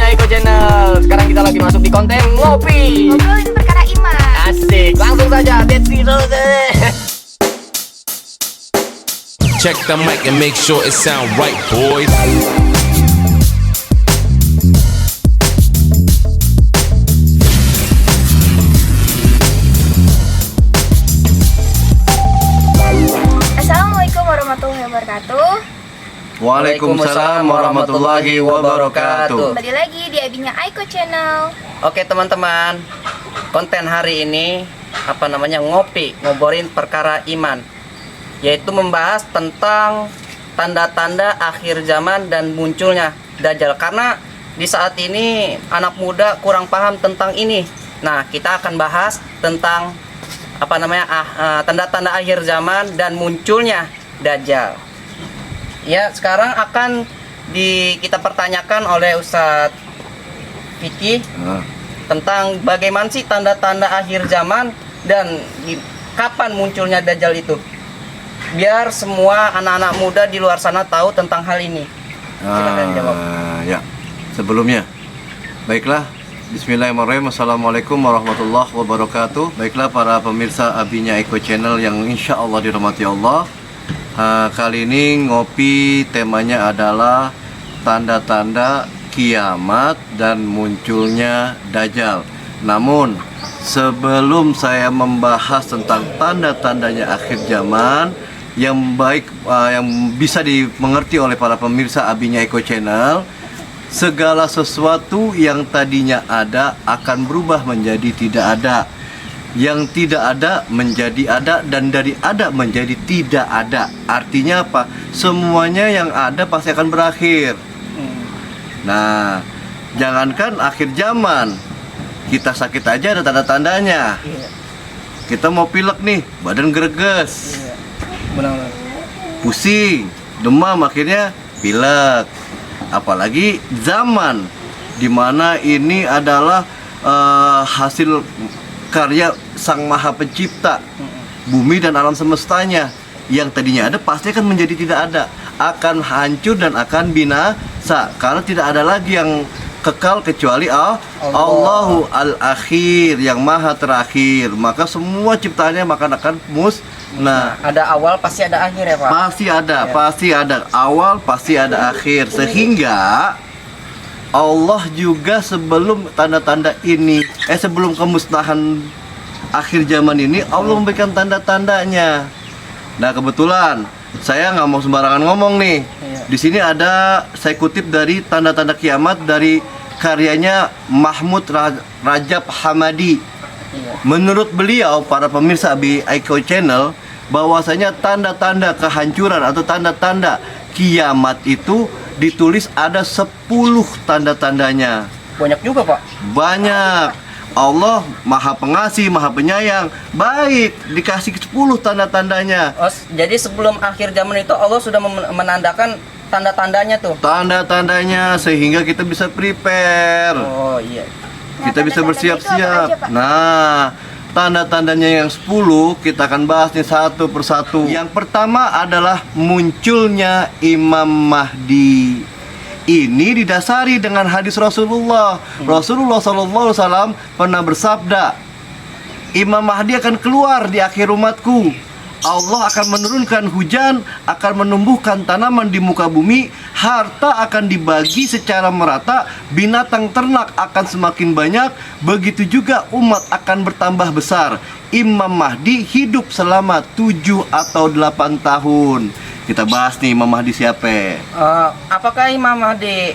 Abinya Iko Channel. Sekarang kita lagi masuk di konten ngopi. Ngobrolin perkara iman. Asik, langsung saja. Let's go. Check the mic and make sure it sound right, boys. Assalamualaikum warahmatullahi wabarakatuh. Waalaikumsalam warahmatullahi wabarakatuh. Kembali lagi di Abinya Iko Channel. Oke teman-teman, konten hari ini ngopi, ngobrolin perkara iman, yaitu membahas tentang tanda-tanda akhir zaman dan munculnya Dajjal. Karena di saat ini anak muda kurang paham tentang ini. Nah, kita akan bahas tentang tanda-tanda akhir zaman dan munculnya Dajjal. Ya, sekarang akan kita pertanyakan oleh Ustadz Vicky tentang bagaimana sih tanda-tanda akhir zaman dan kapan munculnya Dajjal itu. Biar semua anak-anak muda di luar sana tahu tentang hal ini. Silakan jawab. Ya, sebelumnya, baiklah. Bismillahirrahmanirrahim. Assalamualaikum warahmatullahi wabarakatuh. Baiklah para pemirsa Abinya Iko Channel yang insya Allah dirahmati Allah. Kali ini ngopi temanya adalah tanda-tanda kiamat dan munculnya Dajjal. Namun sebelum saya membahas tentang tanda-tandanya akhir zaman yang baik, yang bisa dimengerti oleh para pemirsa Abinya Iko Channel, segala sesuatu yang tadinya ada akan berubah menjadi tidak ada. Yang tidak ada menjadi ada, dan dari ada menjadi tidak ada. Artinya apa? Semuanya yang ada pasti akan berakhir. Nah, jangankan akhir zaman, kita sakit aja ada tanda-tandanya. Kita mau pilek nih, badan greges, pusing, demam, akhirnya pilek. Apalagi zaman dimana ini adalah hasil karya Sang Maha Pencipta bumi dan alam semestanya. Yang tadinya ada pasti akan menjadi tidak ada, akan hancur dan akan binasa, karena tidak ada lagi yang kekal kecuali Allahu al-akhir, yang maha terakhir. Maka semua ciptaannya akan musnah. Ada awal pasti ada akhir ya Pak? Pasti ada awal, pasti ada akhir. Sehingga Allah juga sebelum tanda-tanda ini, sebelum kemusnahan akhir zaman ini, Allah memberikan tanda-tandanya. Nah, kebetulan saya nggak mau sembarangan ngomong nih. Di sini ada, saya kutip dari tanda-tanda kiamat dari karyanya Mahmud Rajab Hamadi. Menurut beliau, para pemirsa Iko Channel, bahwasanya tanda-tanda kehancuran atau tanda-tanda kiamat itu ditulis ada 10 tanda-tandanya. Banyak juga Pak? Banyak. Allah maha pengasih, maha penyayang, baik, dikasih 10 tanda-tandanya. Jadi sebelum akhir zaman itu Allah sudah menandakan tanda-tandanya tuh? Tanda-tandanya, sehingga kita bisa prepare. Oh iya. Kita bisa bersiap-siap. Nah, tanda-tandanya yang 10 kita akan bahas nih satu persatu. Yang pertama adalah munculnya Imam Mahdi. Ini didasari dengan hadis Rasulullah. Rasulullah SAW pernah bersabda, Imam Mahdi akan keluar di akhir umatku. Allah akan menurunkan hujan, akan menumbuhkan tanaman di muka bumi, harta akan dibagi secara merata, binatang ternak akan semakin banyak, begitu juga umat akan bertambah besar. Imam Mahdi hidup selama 7 atau 8 tahun. Kita bahas nih Imam Mahdi siapa? Apakah Imam Mahdi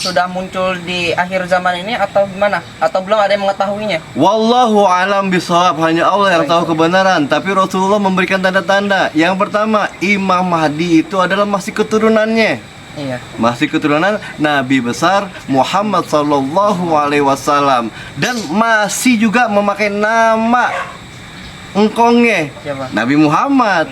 sudah muncul di akhir zaman ini atau gimana? Atau belum ada yang mengetahuinya? Wallahu alam bishawab, hanya Allah yang tahu kebenaran. Tapi Rasulullah memberikan tanda-tanda. Yang pertama, Imam Mahdi itu adalah masih keturunannya. Iya. Masih keturunan Nabi besar Muhammad sallallahu alaihi wasallam, dan masih juga memakai nama engkongnya. Siapa? Nabi Muhammad.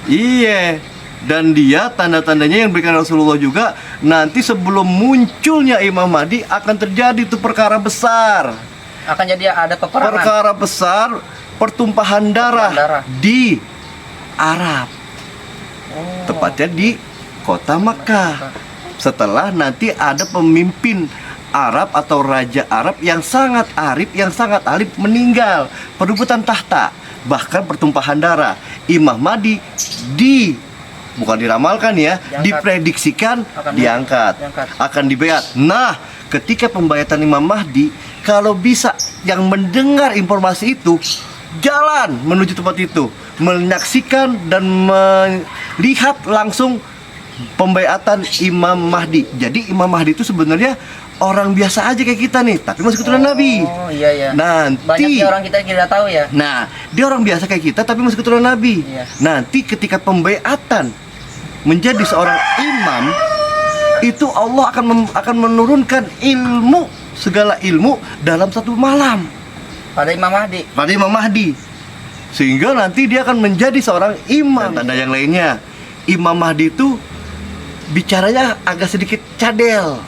Iya. Dan dia tanda-tandanya yang diberikan Rasulullah juga, nanti sebelum munculnya Imam Mahdi akan terjadi itu perkara besar. Akan jadi ada peperangan. Perkara besar, pertumpahan darah di Arab. Tepatnya di kota Makkah. Setelah nanti ada pemimpin Arab atau raja Arab yang sangat arif, yang sangat alim meninggal, perebutan tahta, bahkan pertumpahan darah. Imam Mahdi bukan diramalkan ya, diprediksikan diangkat, akan dibayat. Nah, ketika pembayatan Imam Mahdi, kalau bisa yang mendengar informasi itu jalan menuju tempat itu, menyaksikan dan melihat langsung pembayatan Imam Mahdi. Jadi Imam Mahdi itu sebenarnya orang biasa aja kayak kita nih, tapi masih keturunan Nabi. Oh iya. Nanti Banyak orang kita tidak tahu ya. Nah, dia orang biasa kayak kita tapi masih keturunan Nabi. Iya. Nanti ketika pembayatan menjadi seorang imam, itu Allah akan menurunkan ilmu, segala ilmu dalam satu malam Pada Imam Mahdi. Sehingga nanti dia akan menjadi seorang imam. Dan tanda yang lainnya, Imam Mahdi itu bicaranya agak sedikit cadel.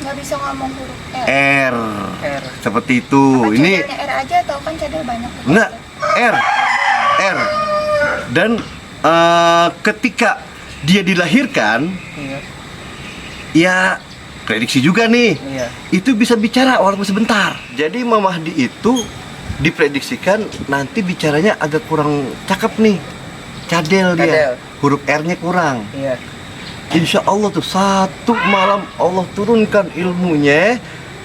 Nggak bisa ngomong huruf R. R. Seperti itu. Apa Ini cadelnya R aja atau kan cadel banyak? enggak, R. Dan ketika dia dilahirkan, Iya. ya prediksi juga nih, Iya. itu bisa bicara walaupun sebentar. Jadi Imam Mahdi itu diprediksikan nanti bicaranya agak kurang cakep nih, cadel dia, Cadel. huruf R-nya kurang. Iya. Insya Allah tuh satu malam Allah turunkan ilmunya,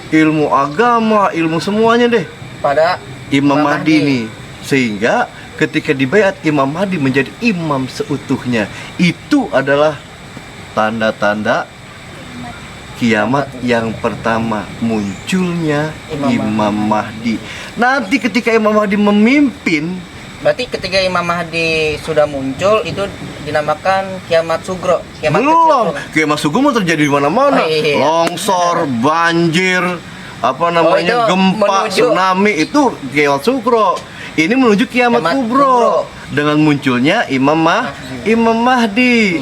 ilmu agama, ilmu semuanya deh Pada Imam Mahdi nih, sehingga ketika dibayat Imam Mahdi menjadi imam seutuhnya. Itu adalah tanda-tanda kiamat yang pertama, munculnya Imam Mahdi. Nanti ketika Imam Mahdi memimpin, Berarti ketika Imam Mahdi sudah muncul itu dinamakan kiamat sugro. Kiamat belum, kecil. kiamat subuh mau terjadi di mana-mana. Oh, iya. Longsor, banjir, apa namanya, itu gempa, menuju- tsunami, itu kiamat sugro. Ini menuju kiamat Kiamat kubro kubro. dengan munculnya Imam Mahdi.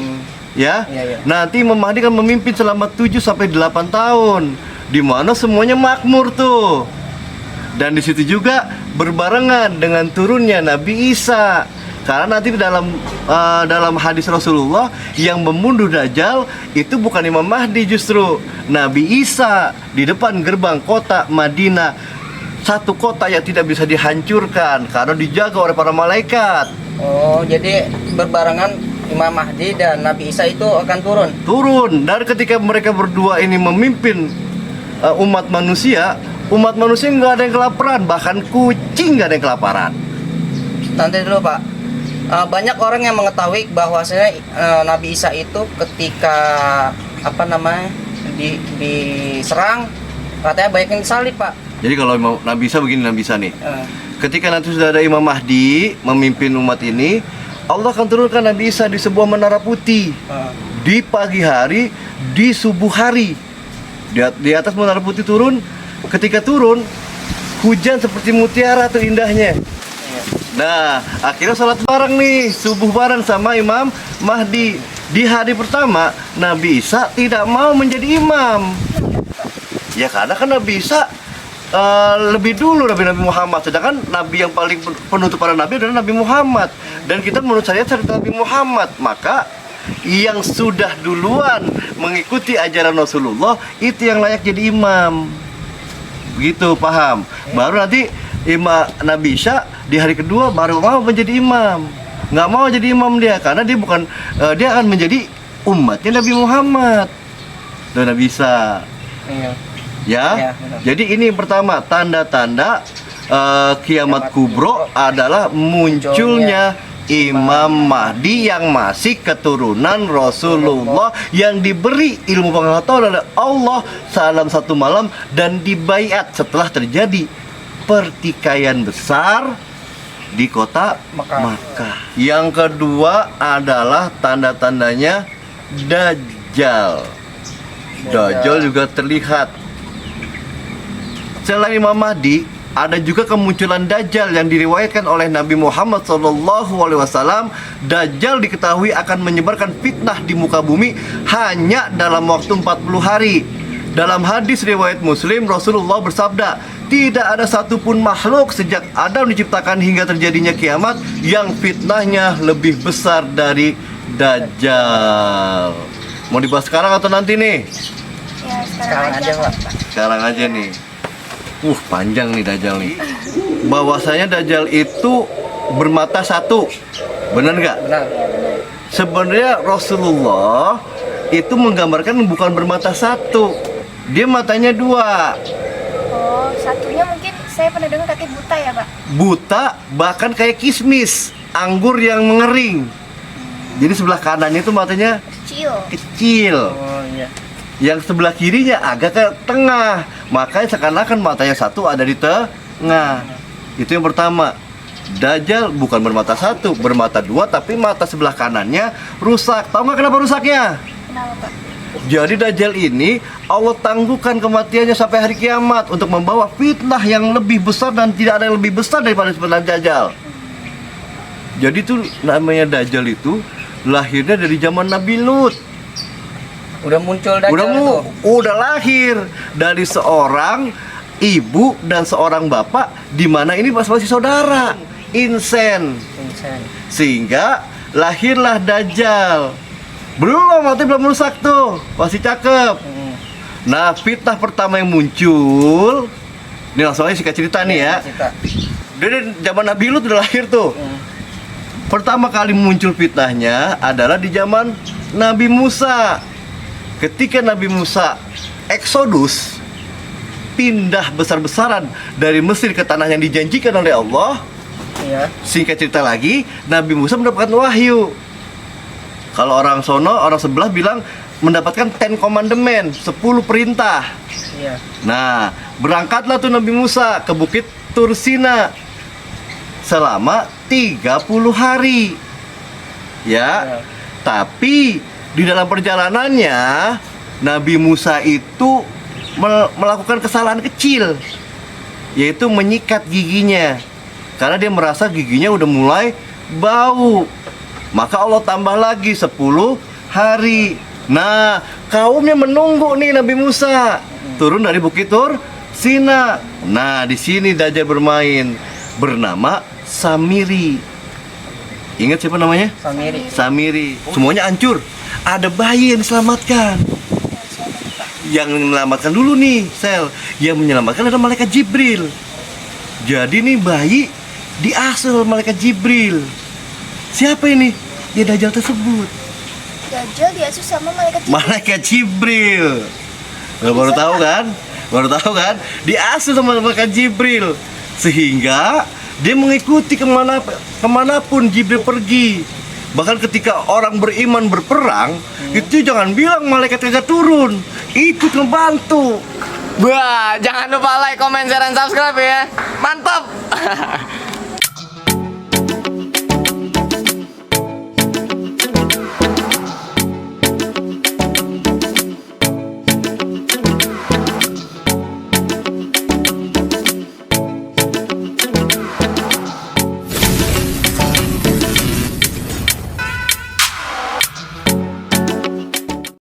Ya. Iya. Nanti Imam Mahdi akan memimpin selama 7 sampai 8 tahun, di mana semuanya makmur tuh. Dan di situ juga berbarengan dengan turunnya Nabi Isa. Karena nanti dalam hadis Rasulullah yang membunuh Dajjal itu bukan Imam Mahdi, justru Nabi Isa di depan gerbang kota Madinah. Satu kota yang tidak bisa dihancurkan karena dijaga oleh para malaikat. Oh, jadi berbarengan Imam Mahdi dan Nabi Isa itu akan turun. Dan ketika mereka berdua ini memimpin umat manusia nggak ada yang kelaparan, bahkan kucing nggak ada yang kelaparan. Nanti dulu Pak, banyak orang yang mengetahui bahwasanya Nabi Isa itu ketika diserang katanya banyak yang disalib Pak. Jadi kalau Nabi Isa begini, Nabi Isa nih, Eh, ketika nanti sudah ada Imam Mahdi memimpin umat ini, Allah akan turunkan Nabi Isa di sebuah menara putih di pagi hari, di subuh hari. Di atas menara putih turun. Ketika turun, hujan seperti mutiara tuh indahnya. Nah, akhirnya sholat bareng nih, subuh bareng sama Imam Mahdi. Di hari pertama, Nabi Isa tidak mau menjadi imam. Ya karena kan Nabi Isa lebih dulu Nabi Muhammad. Sedangkan Nabi yang paling penutup para Nabi adalah Nabi Muhammad. Dan kita menurut saya cerita Nabi Muhammad. Maka yang sudah duluan mengikuti ajaran Rasulullah itu yang layak jadi imam. Begitu, paham? Baru nanti Nabi Isa di hari kedua baru mau menjadi imam. Nggak mau jadi imam dia karena dia bukan dia akan menjadi umatnya Nabi Muhammad dan Nabi Isa. iya. Ya. Ya, benar. Jadi ini yang pertama, tanda-tanda kiamat kubro adalah munculnya Imam Mahdi yang masih keturunan Rasulullah yang diberi ilmu pengetahuan oleh Allah dalam satu malam dan dibaiat setelah terjadi pertikaian besar di kota Makkah. Yang kedua adalah tanda-tandanya Dajjal. Dajjal juga terlihat. Selain Imam Mahdi, ada juga kemunculan Dajjal yang diriwayatkan oleh Nabi Muhammad SAW. Dajjal diketahui akan menyebarkan fitnah di muka bumi hanya dalam waktu 40 hari. Dalam hadis riwayat Muslim, Rasulullah bersabda, tidak ada satupun makhluk sejak Adam diciptakan hingga terjadinya kiamat yang fitnahnya lebih besar dari Dajjal. Mau dibahas sekarang atau nanti nih? Ya, Sekarang aja, Pak. Sekarang aja nih. Panjang nih Dajjal nih. Bahwasanya Dajjal itu bermata satu. Benar nggak? Benar. Sebenarnya Rasulullah itu menggambarkan bukan bermata satu. Dia matanya dua. Oh, satunya mungkin saya pernah dengar katanya buta ya, Pak? Buta, bahkan kayak kismis, anggur yang mengering. Jadi sebelah kanannya itu matanya Kecil. kecil. Oh iya. Yang sebelah kirinya agak ke tengah. Makanya seakan-akan matanya satu ada di tengah. Itu yang pertama. Dajjal bukan bermata satu, bermata dua, tapi mata sebelah kanannya rusak. Tahu nggak kenapa rusaknya? Kenapa, Pak? Jadi Dajjal ini Allah tangguhkan kematiannya sampai hari kiamat untuk membawa fitnah yang lebih besar dan tidak ada yang lebih besar daripada fitnah Dajjal. Jadi itu namanya Dajjal itu lahirnya dari zaman Nabi Lut. Udah muncul Dajjal itu. Udah lahir dari seorang ibu dan seorang bapak, di mana ini masih saudara, insen. Insan. Sehingga lahirlah Dajjal. Belum rusak tuh, masih cakep. Nah, fitnah pertama yang muncul, ini langsung aja singkat cerita nih ya. Cerita. Dari zaman Nabi Lut udah lahir tuh. Pertama kali muncul fitnahnya adalah di zaman Nabi Musa. Ketika Nabi Musa eksodus, pindah besar-besaran dari Mesir ke tanah yang dijanjikan oleh Allah. Iya. Singkat cerita lagi, Nabi Musa mendapatkan wahyu. Kalau orang sono, orang sebelah bilang mendapatkan 10 commandment, 10 perintah. Iya. Nah, berangkatlah tuh Nabi Musa ke Bukit Tursina selama 30 hari. Ya. Tapi di dalam perjalanannya Nabi Musa itu melakukan kesalahan kecil, yaitu menyikat giginya. Karena dia merasa giginya udah mulai bau. Maka Allah tambah lagi 10 hari. Nah, kaumnya menunggu nih Nabi Musa turun dari Bukit Tursina. Nah, di sini Dajjal bermain, bernama Samiri. Ingat siapa namanya? Samiri. Samiri. Semuanya hancur. Ada bayi yang diselamatkan. Yang menyelamatkan dulu nih, Sel. Yang menyelamatkan ada malaikat Jibril. Jadi nih bayi diasuh oleh malaikat Jibril. Siapa ini? Ya Dajjal tersebut. Dajjal diasuh sama malaikat Jibril. Malaikat Jibril. Baru tahu kan? Baru tahu kan? Diasuh sama malaikat Jibril. Sehingga dia mengikuti kemanapun Jibril pergi. Bahkan ketika orang beriman berperang, itu jangan bilang malaikat kagak turun, ikut ngebantu. Wah, jangan lupa like, comment, share, dan subscribe ya. Mantap.